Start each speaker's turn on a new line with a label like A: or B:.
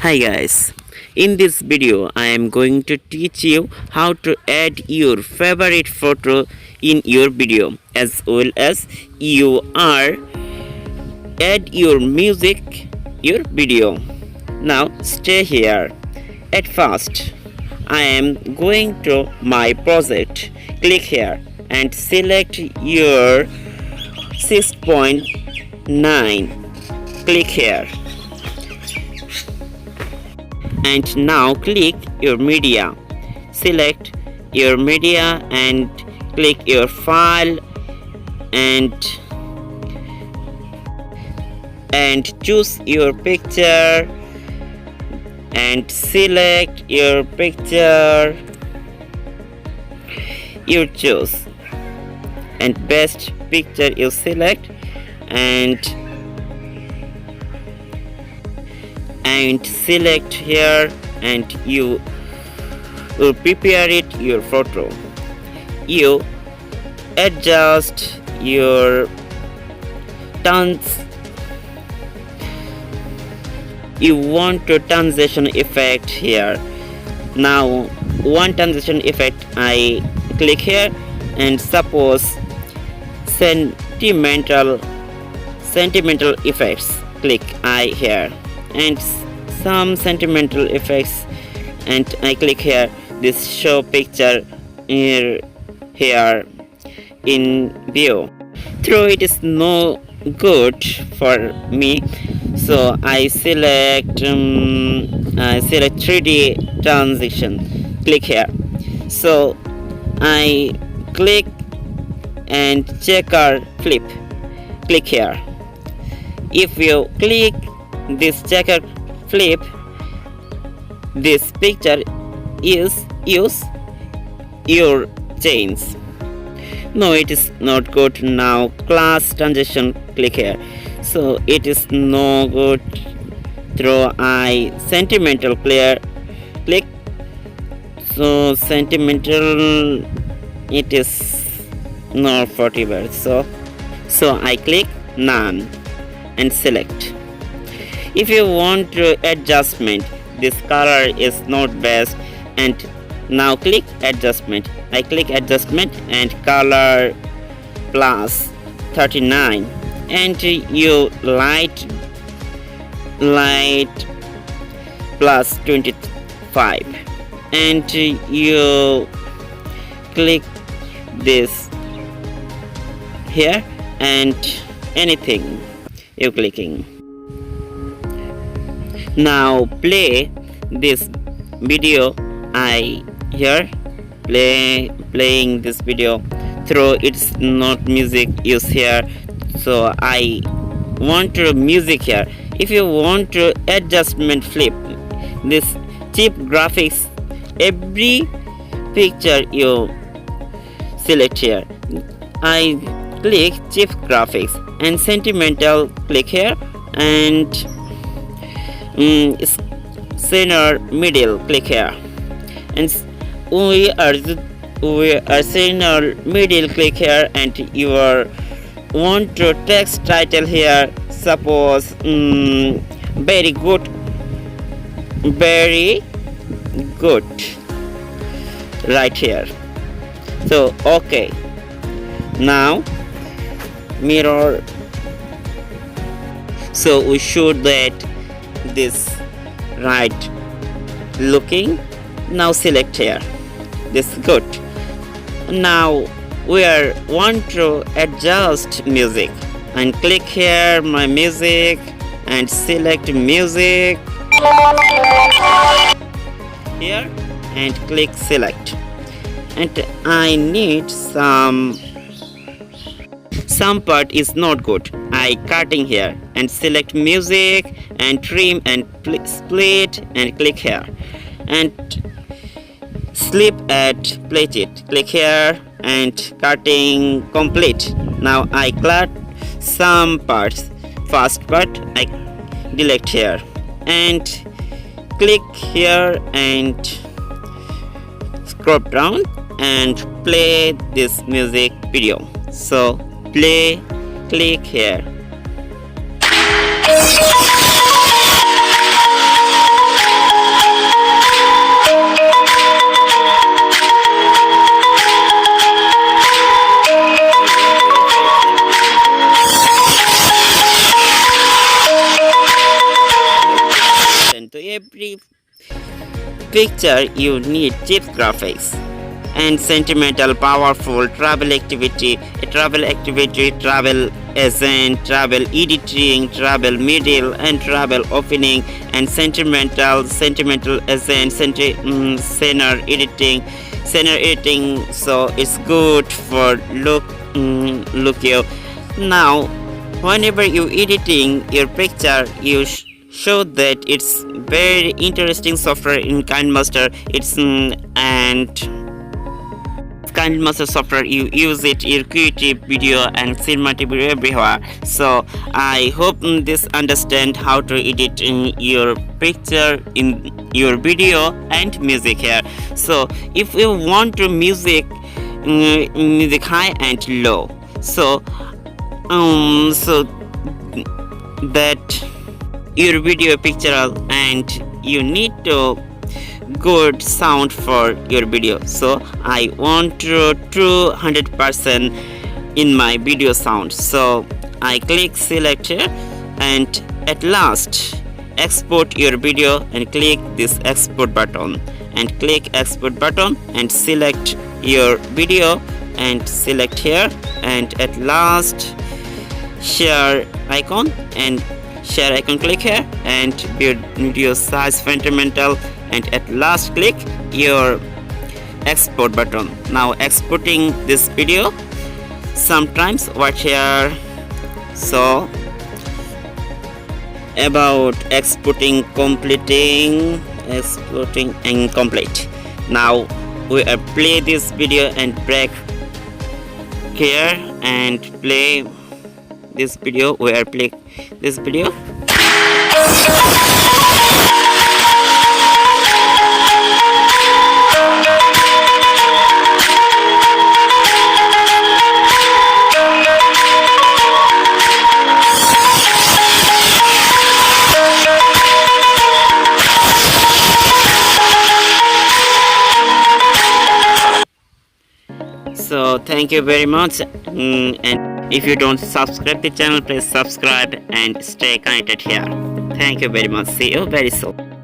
A: Hi guys, in this video I am going to teach you how to add your favorite photo in your video as well as you are add your music your video. Now stay here. At first I am going to my project. Click here and select your 6.9. Click here. And now click your media. Select your media and click your file and choose your picture and select your picture you choose and best picture you select and select here and you will prepare it your photo. You adjust your turns. You want to transition effect here. Now one transition effect I click here and suppose sentimental effects. Click I here and some sentimental effects and I click here. This show picture here in view. Though it is no good for me, so I select 3D transition. Click here. So I click and checker flip. Click here. If you click this checker flip, this picture is use your chains. No, it is not good. Now class transition. Click here. So it is no good. Throw I sentimental clear. Click. So sentimental it is not 40 words. So I click none and select. If you want to adjustment, this color is not best and now click adjustment. I click adjustment and color plus 39 and you light plus 25 and you click this here and anything you clicking. Now play this video. I here playing this video. Through it's not music use here. So I want to music here. If you want to adjustment flip, this cheap graphics, every picture you select here. I click cheap graphics and sentimental. Click here and center middle. Click here and we are center middle. Click here and you are want to text title here. Suppose very good right here. So okay, now mirror. So we should that this right looking. Now select here. This good. Now we are want to adjust music and click here my music and select music here and click select and I need some part is not good. I cutting here and select music and trim and split and click here and slip at plate it. Click here and cutting complete. Now I cut some parts. First part I delete here and click here and scroll down and play this music video. So play, click here. picture you need cheap graphics and sentimental, powerful travel activity, travel agent, travel editing, travel middle, and travel opening, and sentimental agent, scenario editing. So it's good for look you. Now, whenever you editing your picture, you show that it's very interesting software in kinemaster. It's and kinemaster software, you use it in creative video and cinematic video everywhere. So I hope this understand how to edit in your picture, in your video and music here. So if you want to music high and low, so that your video picture and you need to good sound for your video. So I want to 200% in my video sound. So I click select here and at last export your video and click this export button and click export button and select your video and select here and at last share icon click here and video size fundamental and at last click your export button. Now exporting this video, sometimes watch here. So about exporting and complete. Now we play this video and break here and play this video. We are play this video. So thank you very much, and if you don't subscribe the channel, please subscribe and stay connected here. Thank you very much. See you very soon.